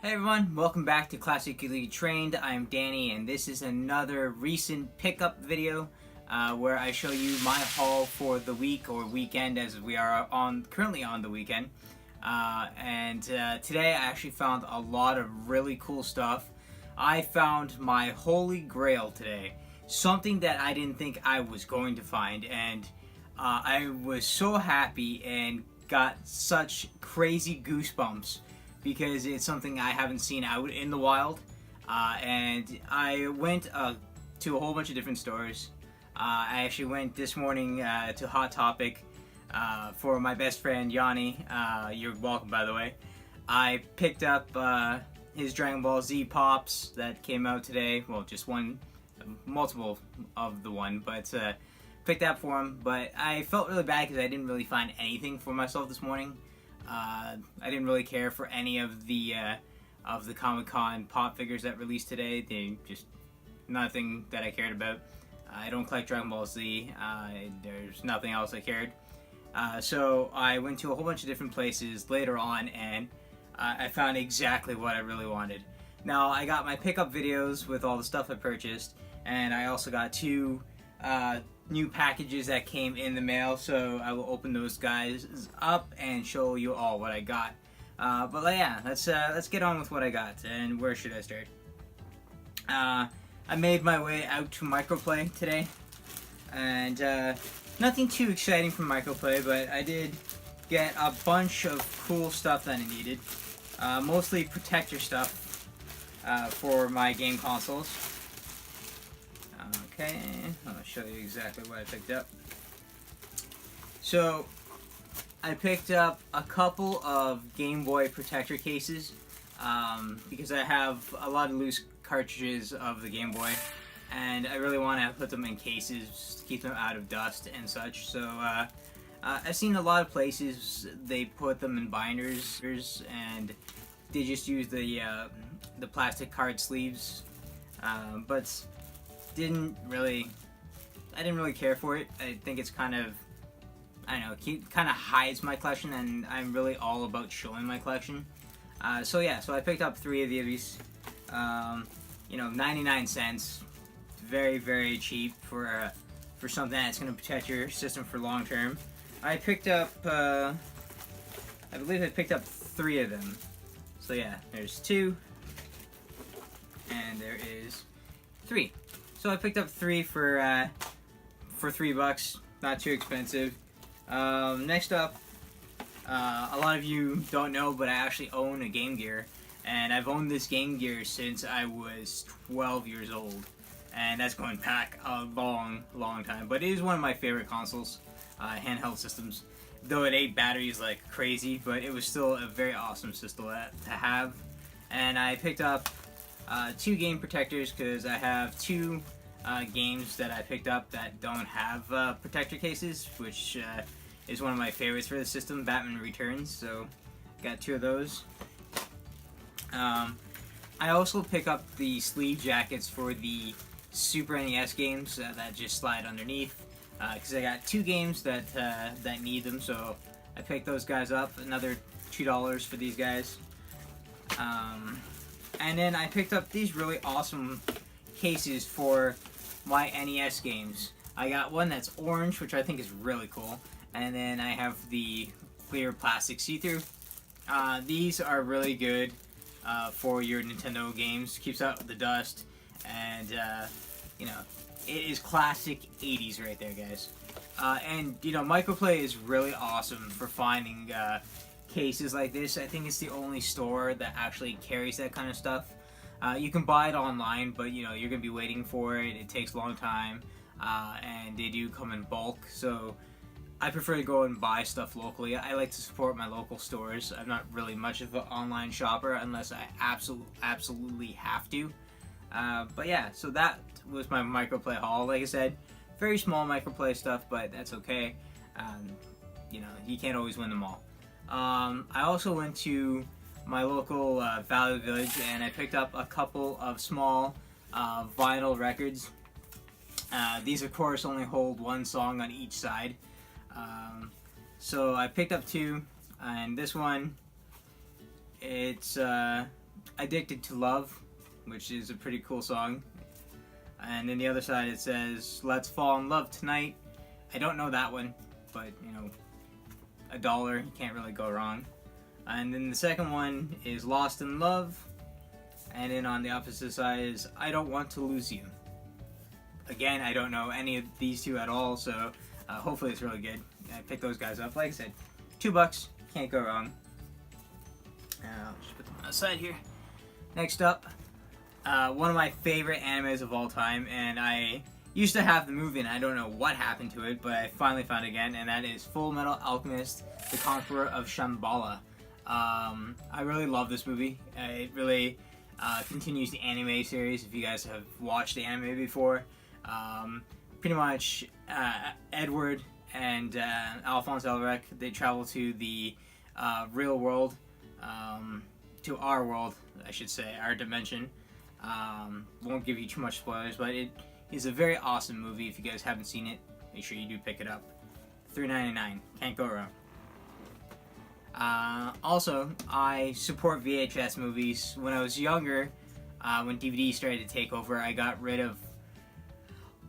Hey everyone, welcome back to Classically Trained. I'm Danny, and this is another recent pickup video where I show you my haul for the week or weekend, as we are currently on the weekend. Today I actually found a lot of really cool stuff. I found my holy grail today, something that I didn't think I was going to find, and I was so happy and got such crazy goosebumps because it's something I haven't seen out in the wild. And I went to a whole bunch of different stores. I actually went this morning to Hot Topic for my best friend Yanni. You're welcome, by the way. I picked up his Dragon Ball Z Pops that came out today. Well, just one, multiple of the one, but picked that for him. But I felt really bad because I didn't really find anything for myself this morning. I didn't really care for any of the Comic-Con pop figures that released today. They just nothing that I cared about. I don't collect Dragon Ball Z. There's nothing else I cared. So I went to a whole bunch of different places later on, and I found exactly what I really wanted. Now I got my pickup videos with all the stuff I purchased, and I also got two new packages that came in the mail, so I will open those guys up and show you all what I got. Yeah, let's get on with what I got. And where should I start? I made my way out to Microplay today, and nothing too exciting from Microplay, but I did get a bunch of cool stuff that I needed, mostly protector stuff for my game consoles. Okay, I'll show you exactly what I picked up. So, I picked up a couple of Game Boy protector cases because I have a lot of loose cartridges of the Game Boy, and I really want to put them in cases to keep them out of dust and such. So, I've seen a lot of places they put them in binders, and they just use the plastic card sleeves, but I didn't really care for it. I think it's kind of, I don't know, kind of hides my collection, and I'm really all about showing my collection. So I picked up 3 of these. 99 cents, very, very cheap for something that's going to protect your system for long term. I picked up, I believe I picked up 3 of them. So yeah, there's 2, and there is 3. So I picked up 3 for $3, not too expensive. Next up, a lot of you don't know, but I actually own a Game Gear, and I've owned this Game Gear since I was 12 years old, and that's going back a long, long time. But it is one of my favorite consoles, handheld systems. Though it ate batteries like crazy, but it was still a very awesome system to have. And I picked up 2 game protectors because I have 2 games that I picked up that don't have protector cases, which is one of my favorites for the system, Batman Returns. So got 2 of those. I also pick up the sleeve jackets for the Super NES games that just slide underneath, because I got 2 games that need them, so I picked those guys up. Another $2 for these guys. And then I picked up these really awesome cases for my NES games. I got one that's orange, which I think is really cool, and then I have the clear plastic see-through. These are really good for your Nintendo games. Keeps out the dust, and it is classic 80s right there, guys. Microplay is really awesome for finding cases like this. I think it's the only store that actually carries that kind of stuff. You can buy it online, but you're gonna be waiting for it. It takes a long time, and they do come in bulk. So I prefer to go and buy stuff locally. I like to support my local stores. I'm not really much of an online shopper unless I absolutely have to. But yeah, so that was my Microplay haul. Like I said, very small Microplay stuff, but that's okay. You can't always win them all. I also went to my local Valley Village, and I picked up a couple of small vinyl records. These, of course, only hold 1 song on each side. So I picked up 2, and this one, it's Addicted to Love, which is a pretty cool song. And then the other side it says, Let's Fall in Love Tonight. I don't know that one, but you know, $1, you can't really go wrong. And then the second one is Lost in Love. And then on the opposite side is I Don't Want to Lose You. Again, I don't know any of these two at all, so hopefully it's really good. I picked those guys up. Like I said, $2, can't go wrong. I'll just put them on the side here. Next up, one of my favorite animes of all time, and I used to have the movie and I don't know what happened to it, but I finally found it again, and that is Full Metal Alchemist, The Conqueror of Shambhala. I really love this movie. It really continues the anime series, if you guys have watched the anime before. Pretty much Edward and Alphonse Elric, they travel to the real world, to our world, I should say, our dimension. Won't give you too much spoilers, but it is a very awesome movie. If you guys haven't seen it, make sure you do pick it up. $3.99, can't go wrong. Also, I support VHS movies. When I was younger, when DVD started to take over, I got rid of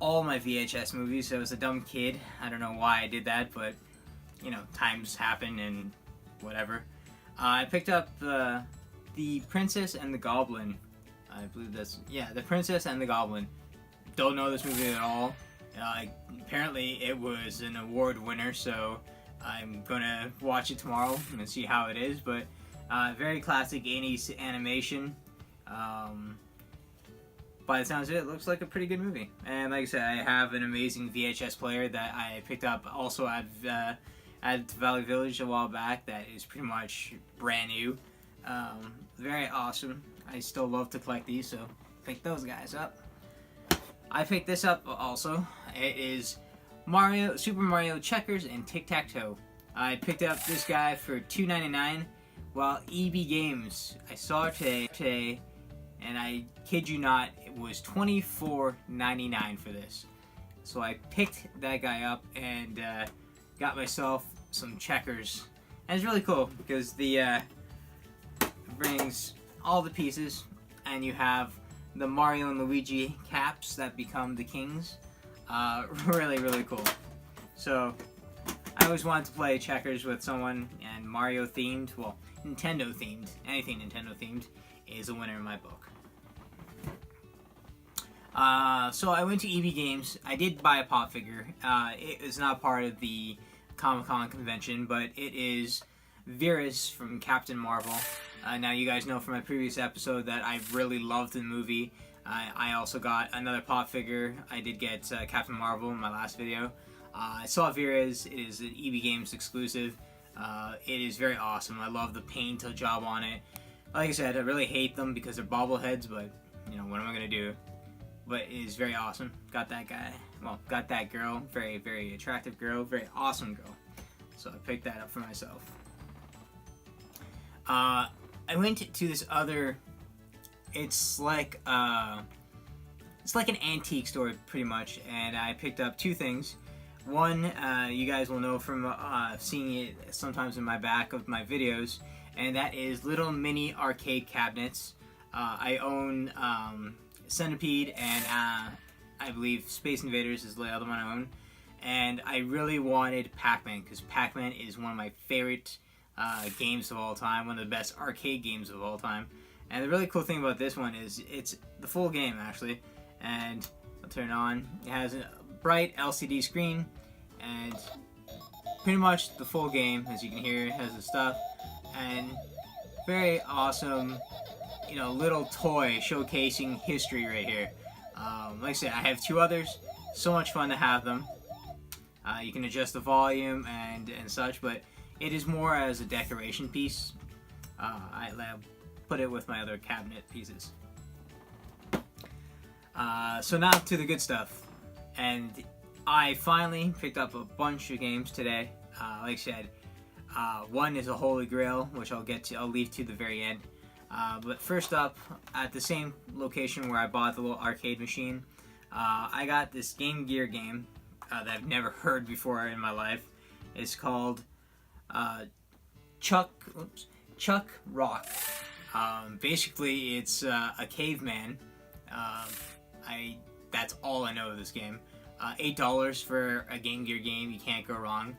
all my VHS movies. I was a dumb kid. I don't know why I did that, but you know, times happen and whatever. I picked up The Princess and the Goblin. I believe that's, yeah, The Princess and the Goblin. Don't know this movie at all. Apparently it was an award winner, so I'm gonna watch it tomorrow and see how it is. But very classic 80s animation. By the sounds of it looks like a pretty good movie. And like I said, I have an amazing VHS player that I picked up also at Valley Village a while back that is pretty much brand new. Very awesome. I still love to collect these, so pick those guys up. I picked this up also. It is Super Mario Checkers and Tic-Tac-Toe. I picked up this guy for $2.99 while EB Games, I saw it today, and I kid you not, it was $24.99 for this. So I picked that guy up and got myself some checkers. And it's really cool because the brings all the pieces, and you have the Mario and Luigi caps that become the kings. Really, really cool. So I always wanted to play checkers with someone, and Mario themed, well, Nintendo themed, anything Nintendo themed is a winner in my book. So I went to EB Games. I did buy a pop figure. It is not part of the Comic-Con convention, but it is Virus from Captain Marvel. Now you guys know from my previous episode that I really loved the movie. I also got another pop figure. I did get Captain Marvel in my last video. I saw Virus. It is an EB Games exclusive. It is very awesome. I love the paint job on it. Like I said, I really hate them because they're bobbleheads, but you know, what am I gonna do? But it is very awesome. Got that guy. Well, got that girl. Very, very attractive girl. Very awesome girl. So I picked that up for myself. I went to this other. It's like an antique store, pretty much, and I picked up two things. One, you guys will know from seeing it sometimes in my back of my videos, and that is little mini arcade cabinets. I own Centipede and I believe Space Invaders is the other one I own, and I really wanted Pac-Man because Pac-Man is one of my favorite games of all time, one of the best arcade games of all time. And the really cool thing about this one is it's the full game actually, and I'll turn it on. It has a bright LCD screen and pretty much the full game, as you can hear. It has the stuff and very awesome, you know, little toy showcasing history right here. Like I said, I have two others. So much fun to have them. You can adjust the volume and such, but it is more as a decoration piece. I put it with my other cabinet pieces. So now to the good stuff. And I finally picked up a bunch of games today. Like I said, one is a Holy Grail, which I'll leave to the very end. But first up, at the same location where I bought the little arcade machine, I got this Game Gear game that I've never heard before in my life. It's called Chuck Rock. Basically, it's a caveman. That's all I know of this game. $8 for a Game Gear game, you can't go wrong.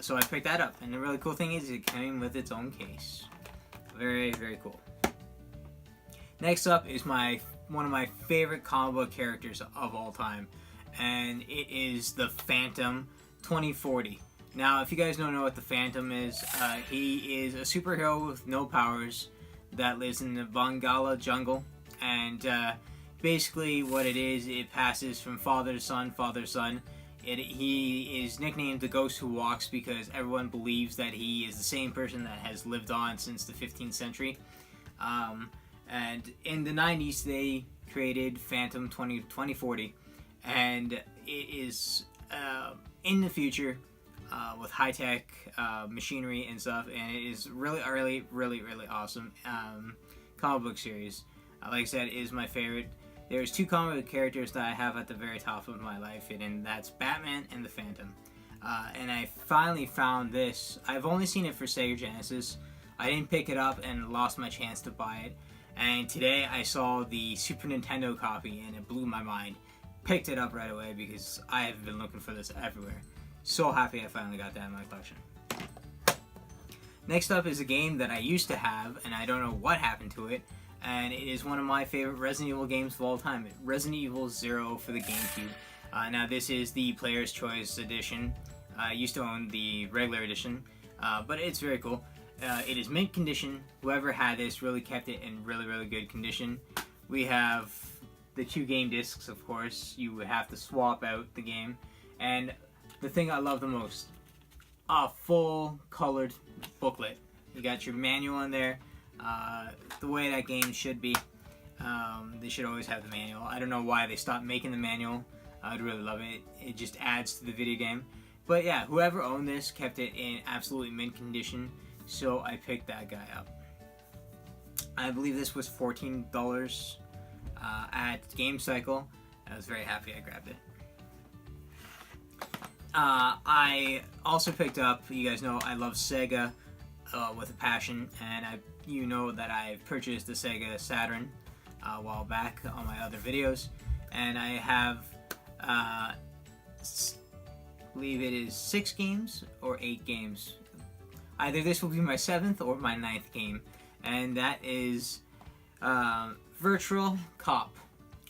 So I picked that up, and the really cool thing is it came with its own case. Very, very cool. Next up is one of my favorite comic book characters of all time, and it is the Phantom 2040. Now, if you guys don't know what the Phantom is, he is a superhero with no powers that lives in the Bangala jungle, and basically what it is, it passes from father to son, father to son. He is nicknamed the Ghost Who Walks because everyone believes that he is the same person that has lived on since the 15th century. And in the 90s, they created Phantom 2040, and it is in the future with high-tech machinery and stuff, and it is really awesome comic book series. Like I said, it is my favorite. There's two comic book characters that I have at the very top of my life, and that's Batman and the Phantom. And I finally found this. I've only seen it for Sega Genesis. I didn't pick it up and lost my chance to buy it. And today I saw the Super Nintendo copy and it blew my mind. Picked it up right away because I have been looking for this everywhere. So happy I finally got that in my collection. Next up is a game that I used to have and I don't know what happened to it. And it is one of my favorite Resident Evil games of all time. Resident Evil 0 for the GameCube. Now this is the Player's Choice Edition. I used to own the regular edition, but it's very cool. It is mint condition. Whoever had this really kept it in really good condition. We have the 2 game discs, of course. You would have to swap out the game. And the thing I love the most, a full colored booklet. You got your manual in there. The way that game should be. They should always have the manual. I don't know why they stopped making the manual. I'd really love it. It just adds to the video game. But yeah, whoever owned this kept it in absolutely mint condition. So I picked that guy up. I believe this was $14 at Game Cycle. I was very happy I grabbed it. I also picked up, you guys know I love Sega with a passion, and you know that I purchased the Sega Saturn a while back on my other videos, and I have, I believe it is 6 games or 8 games. Either this will be my 7th or my 9th game, and that is Virtual Cop.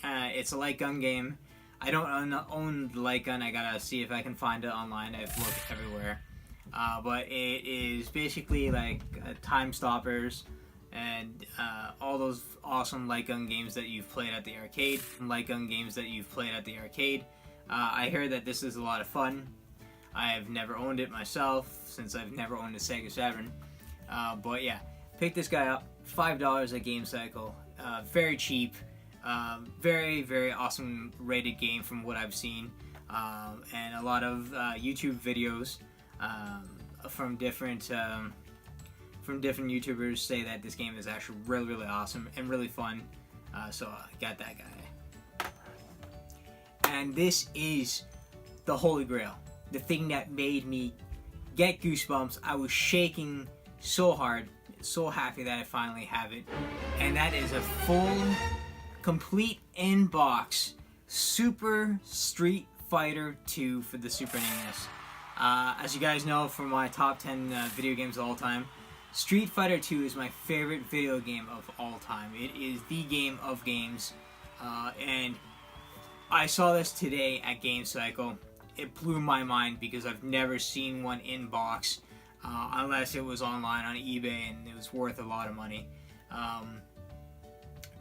It's a light gun game. I don't own the light gun. I gotta see if I can find it online. I've looked everywhere. But it is basically like Time Stoppers and all those awesome light gun games that you've played at the arcade. I hear that this is a lot of fun. I have never owned it myself since I've never owned a Sega Saturn. But yeah, pick this guy up. $5 at Game Cycle. Very cheap. Very awesome rated game from what I've seen. And a lot of YouTube videos from different YouTubers say that this game is actually really awesome and really fun. So I got that guy. And this is the Holy Grail. The thing that made me get goosebumps. I was shaking so hard, so happy that I finally have it. And that is a full, complete in-box Super Street Fighter 2 for the Super NES. As you guys know from my top 10 video games of all time, Street Fighter 2 is my favorite video game of all time. It is the game of games. And I saw this today at Game Cycle. It blew my mind because I've never seen one in box unless it was online on eBay and it was worth a lot of money.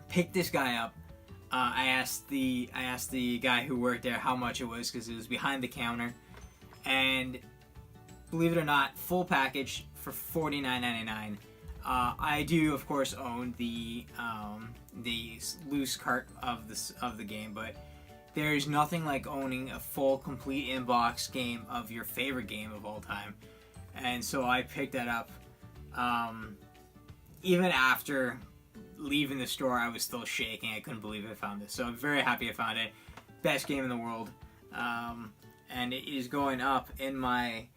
Pick this guy up. I asked the guy who worked there how much it was because it was behind the counter, and believe it or not, full package for $49.99. I do of course own the loose cart of the game, but there's nothing like owning a full, complete in-box game of your favorite game of all time. And so I picked that up. Even after leaving the store, I was still shaking. I couldn't believe I found this. So I'm very happy I found it. Best game in the world. And it is going up in my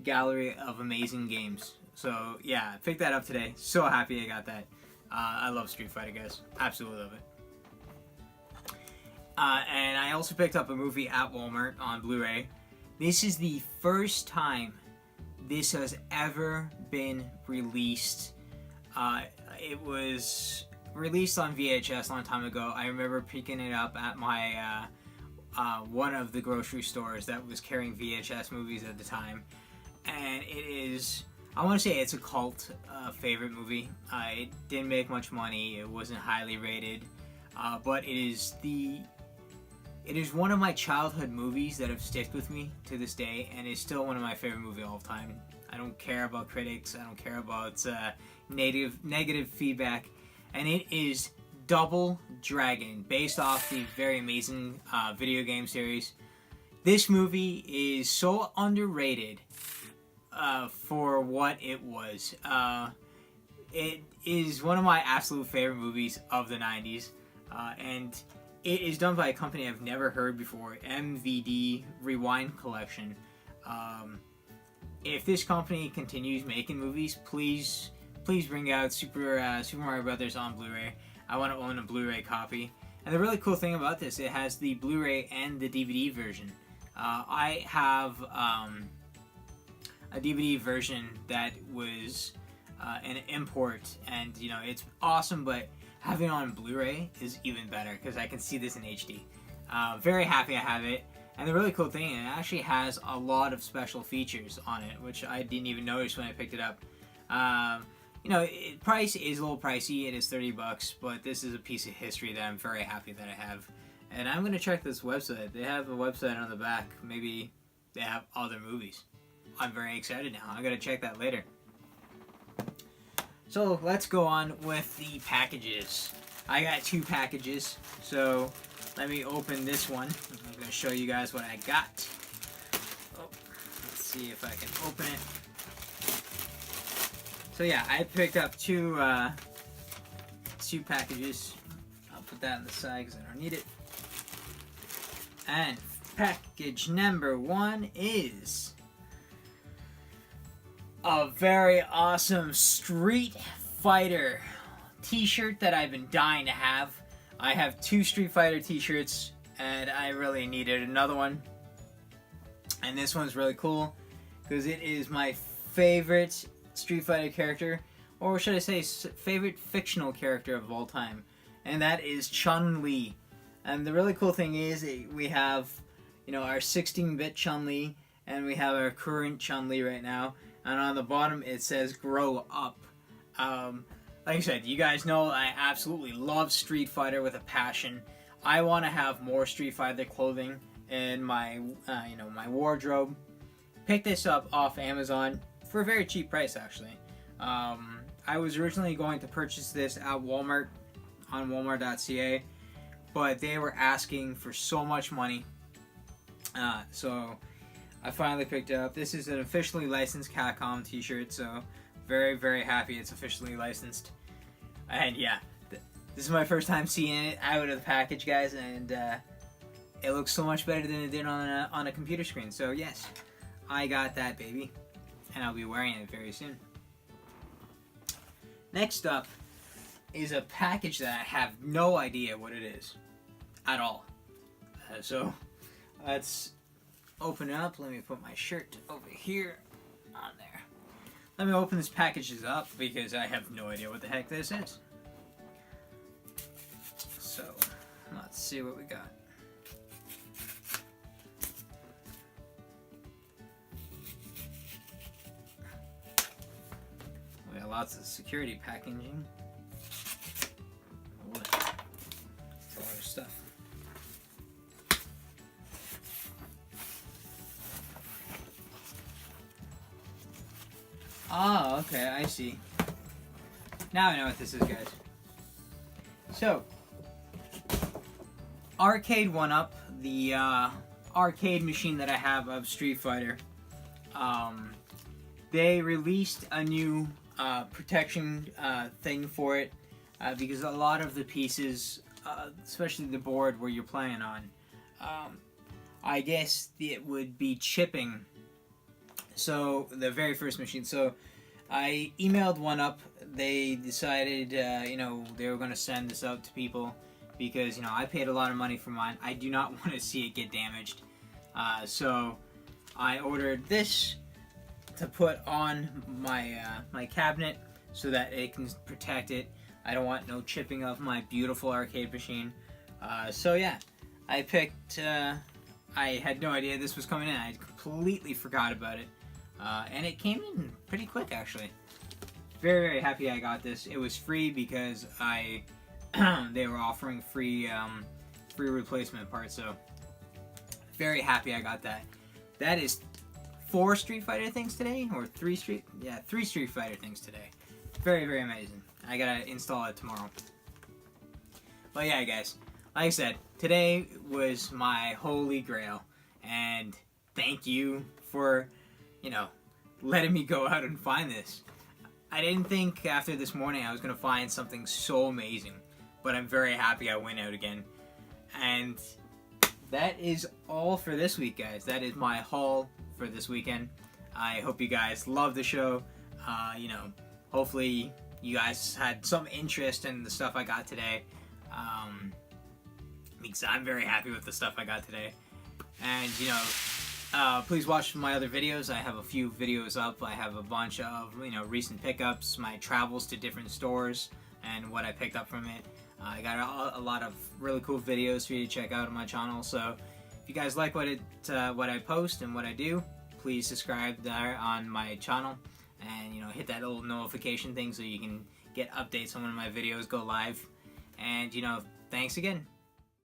gallery of amazing games. So yeah, I picked that up today. So happy I got that. I love Street Fighter, guys. Absolutely love it. And I also picked up a movie at Walmart on Blu-ray. This is the first time this has ever been released. It was released on VHS a long time ago. I remember picking it up at my one of the grocery stores that was carrying VHS movies at the time. And it is, I want to say it's a cult favorite movie. It didn't make much money. It wasn't highly rated. But it is one of my childhood movies that have stuck with me to this day, and is still one of my favorite movies of all time. I don't care about critics. I don't care about negative feedback. And it is Double Dragon, based off the very amazing video game series. This movie is so underrated for what it was. It is one of my absolute favorite movies of the 90s. And it is done by a company I've never heard before, MVD Rewind Collection. If this company continues making movies, please bring out Super Mario Brothers on Blu-ray. I want to own a Blu-ray copy. And the really cool thing about this, it has the Blu-ray and the DVD version. I have a DVD version that was an import, and you know, it's awesome, but having it on Blu-ray is even better because I can see this in HD. Very happy I have it. And the really cool thing, it actually has a lot of special features on it, which I didn't even notice when I picked it up. You know, price is a little pricey. It is $30, but this is a piece of history that I'm very happy that I have. And I'm going to check this website. They have a website on the back. Maybe they have other movies. I'm very excited now. I'm going to check that later. So let's go on with the packages. I got 2 packages, so let me open this one. I'm going to show you guys what I got. Oh, let's see if I can open it. So yeah, I picked up 2 packages. I'll put that on the side because I don't need it. And package number 1 is a very awesome Street Fighter t-shirt that I've been dying to have. I have 2 Street Fighter t-shirts and I really needed another one. And this one's really cool because it is my favorite Street Fighter character, or should I say favorite fictional character of all time, and that is Chun-Li. And the really cool thing is we have, you know, our 16-bit Chun-Li, and we have our current Chun-Li right now, and on the bottom it says grow up. Like I said, you guys know I absolutely love Street Fighter with a passion. I want to have more Street Fighter clothing in my my wardrobe. Picked this up off Amazon for a very cheap price, actually. I was originally going to purchase this at Walmart on walmart.ca, but they were asking for so much money, so I finally picked it up. This is an officially licensed Capcom t-shirt, so very, very happy it's officially licensed. And yeah, this is my first time seeing it out of the package, guys, and it looks so much better than it did on a computer screen. So yes, I got that baby, and I'll be wearing it very soon. Next up is a package that I have no idea what it is at all. So let's open it up. Let me put my shirt over here on there. Let me open this package up because I have no idea what the heck this is. So let's see what we got. We got lots of security packaging. Oh, that's a lot of stuff. Oh, okay, I see. Now I know what this is, guys. So, Arcade 1-Up, the arcade machine that I have of Street Fighter, they released a new protection thing for it because a lot of the pieces, especially the board where you're playing on, I guess it would be chipping. So the very first machine. So I emailed one up. They decided, they were going to send this out to people because, I paid a lot of money for mine. I do not want to see it get damaged. So I ordered this to put on my my cabinet so that it can protect it. I don't want no chipping of my beautiful arcade machine. So yeah, I picked. I had no idea this was coming in. I completely forgot about it, and it came in pretty quick actually. Very, very happy I got this. It was free because they were offering free replacement parts. So very happy I got that. That is 4 Street Fighter things today, or 3 Street Fighter things today. Very, very amazing. I gotta install it tomorrow. But yeah, guys, like I said, today was my holy grail, and thank you for, letting me go out and find this. I didn't think after this morning I was gonna find something so amazing, but I'm very happy I went out again. And that is all for this week, guys. That is my haul for this weekend. I hope you guys love the show. Hopefully you guys had some interest in the stuff I got today. Because I'm very happy with the stuff I got today. And, please watch my other videos. I have a few videos up. I have a bunch of, recent pickups, my travels to different stores, and what I picked up from it. I got a lot of really cool videos for you to check out on my channel. So if you guys like what I post and what I do, please subscribe there on my channel, and hit that little notification thing so you can get updates on when my videos go live. And thanks again.